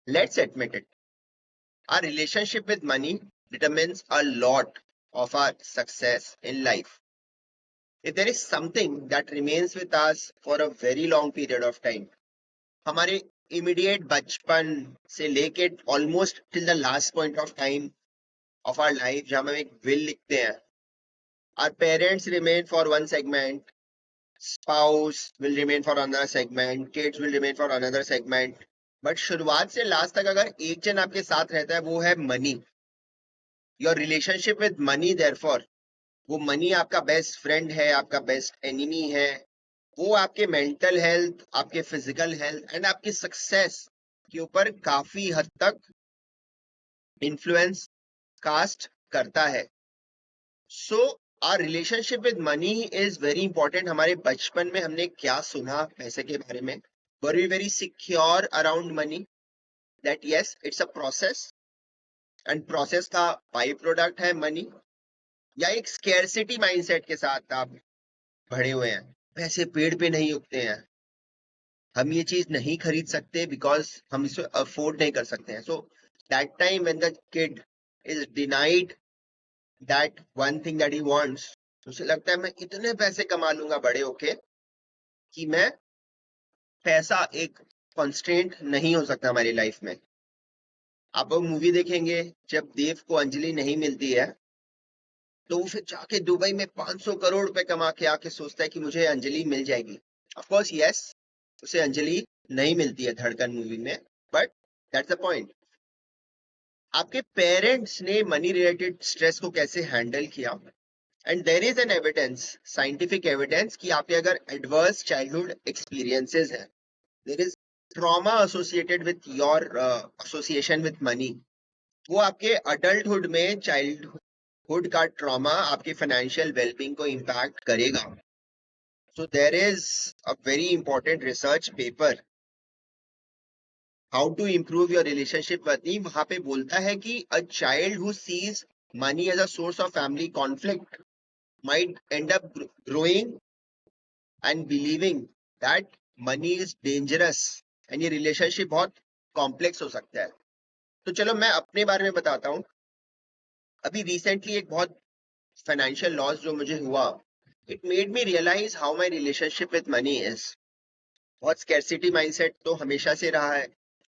Let's admit it. Our relationship with money determines a lot of our success in life. If there is something that remains with us for a very long period of time, हमारे immediate बचपन से लेके almost till the last point of time of our life जहाँ हम एक will लिखते हैं, our parents remain for one segment, spouse will remain for another segment, kids will remain for another segment. But शुरुआत से लास्ट तक अगर एक जन आपके साथ रहता है वो है money. Your relationship with money therefore, वो मनी आपका बेस्ट फ्रेंड है, आपका बेस्ट एनिमी है. वो आपके मेंटल हेल्थ, आपके फिजिकल हेल्थ एंड आपकी सक्सेस के ऊपर काफी हद तक इन्फ्लुएंस कास्ट करता है. So our relationship with money is very important. हमारे बचपन में हमने क्या सुना पैसे के बारे में? Were we very secure around money that yes it's a process and process का बाई प्रोडक्ट है मनी? या एक स्केर्सिटी माइंडसेट के साथ आप भरे हुए हैं, पैसे पेड़ पे नहीं उगते हैं, हम ये चीज नहीं खरीद सकते बिकॉज हम इसे अफोर्ड नहीं कर सकते हैं. So that time when the kid is denied that one thing that he wants, उसे लगता है मैं इतने पैसे कमा लूंगा बड़े होके कि मैं पैसा एक कॉन्स्टेंट नहीं हो सकता हमारी लाइफ में. आप वो मूवी देखेंगे जब देव को अंजलि नहीं मिलती है तो वो फिर जाके दुबई में 500 करोड़ रुपए कमा के आके सोचता है कि मुझे अंजलि मिल जाएगी. ऑफ कोर्स यस, उसे अंजलि नहीं मिलती है धड़कन मूवी में, बट दैट्स द पॉइंट. आपके पेरेंट्स ने मनी रिलेटेड स्ट्रेस को कैसे हैंडल किया? And there is an evidence, scientific evidence, कि आपके अगर एडवर्स चाइल्डहुड एक्सपीरियंसेस है, there is trauma associated with your association with money, वो आपके अडल्टहुड में चाइल्डहुड का ट्रॉमा आपके फाइनेंशियल वेलबींग को इम्पैक्ट करेगा. So there is a very important research paper, how to improve your relationship with money. वहां पे बोलता है कि a child who sees money as a source of family conflict might end up growing and believing that money is dangerous, and ये relationship बहुत complex हो सकता है. तो चलो मैं अपने बारे में बताता हूँ. अभी रिसेंटली एक बहुत फाइनेंशियल लॉस जो मुझे हुआ, it made me realise how my relationship with money is. बहुत स्कैर्सिटी माइंडसेट तो हमेशा से रहा है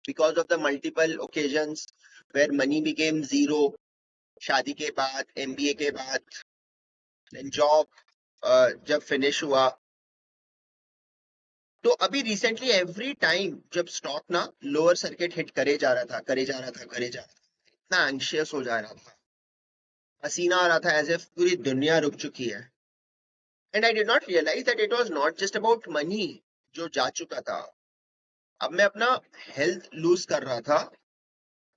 because of the multiple occasions where money became zero. शादी के बाद, एमबीए के बाद, जॉब जब फिनिश हुआ, तो अभी रिसेंटली एवरी टाइम जब स्टॉक ना लोअर सर्किट हिट करे जा रहा था, इतना एंशियस हो जा रहा था, पसीना आ रहा था, एज इफ पूरी दुनिया रुक चुकी है. And I did not realise that it was not just about money जो जा चुका था. अब मैं अपना हेल्थ लूज कर रहा था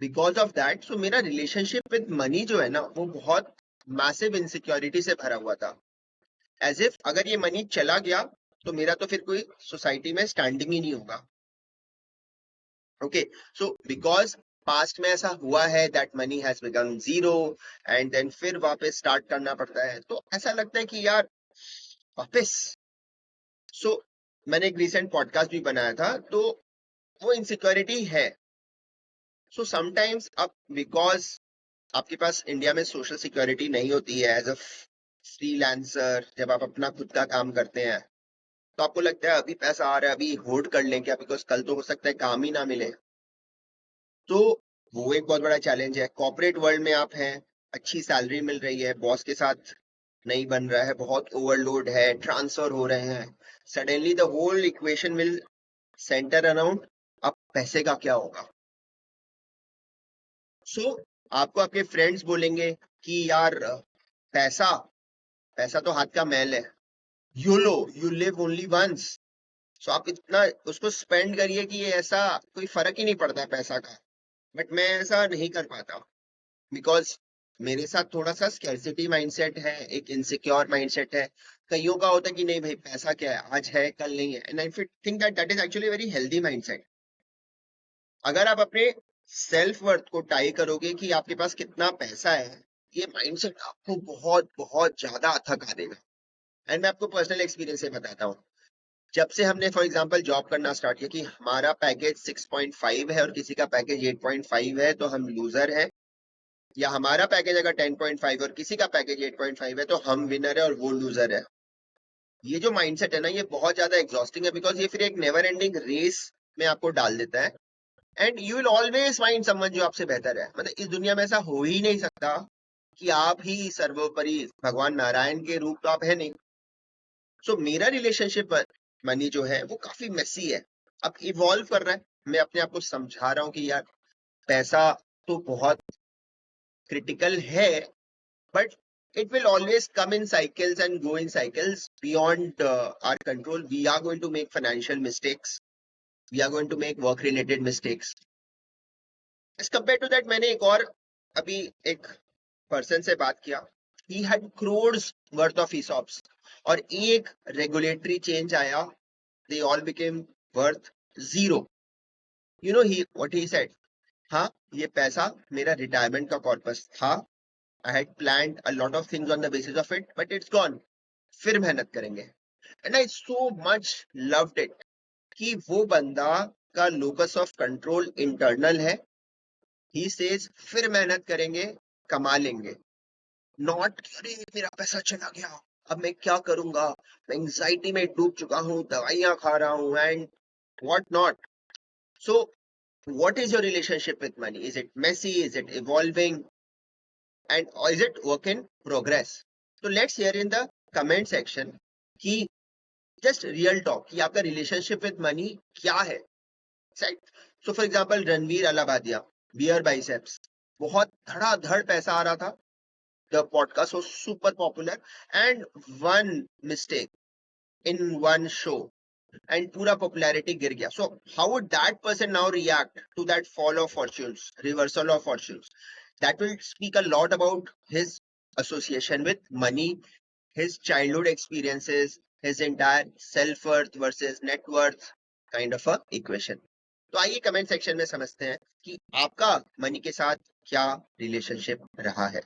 बिकॉज ऑफ दैट. सो मेरा रिलेशनशिप विद मनी जो है ना वो बहुत मैसिव इनसिक्योरिटी से भरा हुआ था. एज इफ अगर ये मनी चला गया तो मेरा तो फिर कोई सोसाइटी में स्टैंडिंग ही नहीं होगा. ओके, सो बिकॉज पास्ट में ऐसा हुआ है that money has become zero and then फिर वापस स्टार्ट करना पड़ता है, तो ऐसा लगता है कि यार वापस. सो मैंने एक रिसेंट पॉडकास्ट भी बनाया था, तो वो इनसिक्योरिटी है. सो समटाइम्स अब बिकॉज आपके पास इंडिया में सोशल सिक्योरिटी नहीं होती है एज अ फ्रीलांसर, जब आप अपना खुद का काम करते हैं तो आपको लगता है अभी पैसा आ रहा है, अभी होल्ड कर लें क्या, बिकॉज कल तो हो सकता है काम ही ना मिले. तो वो एक बहुत बड़ा चैलेंज है. कॉर्पोरेट वर्ल्ड में आप हैं, अच्छी सैलरी मिल रही है, बॉस के साथ नहीं बन रहा है, बहुत ओवरलोड है, ट्रांसफर हो रहे हैं, suddenly the whole equation will centre around अब पैसे का क्या होगा. सो आपको आपके फ्रेंड्स बोलेंगे कि यार पैसा पैसा तो हाथ का मैल है, YOLO you live only once. So आप इतना उसको स्पेंड करिए कि ये ऐसा कोई फर्क ही नहीं पड़ता है पैसा का. बट मैं ऐसा नहीं कर पाता बिकॉज मेरे साथ थोड़ा सा स्कैर्सिटी माइंडसेट है, एक इनसिक्योर माइंडसेट है. कईयों का होता है कि नहीं भाई पैसा क्या है, आज है कल नहीं है, and I think that that is actually very healthy mindset. अगर आप अपने सेल्फ वर्थ को टाई करोगे कि आपके पास कितना पैसा है, ये माइंडसेट आपको बहुत बहुत ज्यादा थका देगा. एंड मैं आपको पर्सनल एक्सपीरियंस से बताता हूँ. जब से हमने फॉर एग्जांपल जॉब करना स्टार्ट किया कि हमारा पैकेज 6.5 है और किसी का पैकेज 8.5 है तो हम लूजर हैं, या हमारा पैकेज अगर 10.5 और किसी का पैकेज 8.5 है तो हम विनर है और वो लूजर है, ये जो माइंडसेट है ना, ये बहुत ज्यादा एग्जॉस्टिंग है, बिकॉज ये फिर एक नेवर एंडिंग रेस में आपको डाल देता है। And you will always find someone जो आपसे बेहतर है। मतलब इस दुनिया में ऐसा हो ही नहीं सकता कि आप ही सर्वोपरि, भगवान नारायण के रूप तो आप है नहीं। सो मेरा रिलेशनशिप मनी जो है वो काफी मेसी है, अब इवॉल्व कर रहा है। मैं अपने आप को समझा रहा हूँ कि यार पैसा तो बहुत क्रिटिकल है, but it will always come in cycles and go in cycles beyond our control. We are going to make financial mistakes. We are going to make work related mistakes. As compared to that, मैंने एक और अभी एक person से बात किया. He had crores worth of ESOPs और एक regulatory change आया. They all became worth zero. You know what he said? हाँ, ये पैसा मेरा रिटायरमेंट का कॉर्पस था. I had planned a lot of things on the basis of it, but it's gone. फिर मेहनत करेंगे. And I so much loved it कि वो बंदा का लोकस ऑफ कंट्रोल इंटरनल है. ही सेज फिर मेहनत करेंगे, कमा लेंगे. नॉट अरे मेरा पैसा चला गया, अब मैं क्या करूंगा, मैं एंजाइटी में डूब चुका हूँ, दवाइयां खा रहा हूँ and what not. So what is your relationship with money? Is it messy? Is it evolving? And or is it work in progress? So let's hear in the comment section कि just real talk कि आपका relationship with money क्या है. So for example Ranveer Allahbadia, beer biceps, बहुत धड़ाधड़ पैसा आ रहा था. The podcast was super popular and one mistake in one show and पूरा पॉपुलैरिटी गिर गया. So how would that person now react to that fall of fortunes, reversal of fortunes? That will speak a lot about his association with money, his childhood experiences, his entire self-worth versus net worth kind of a equation. तो आइए comment section में समझते हैं कि आपका money के साथ क्या रिलेशनशिप रहा है.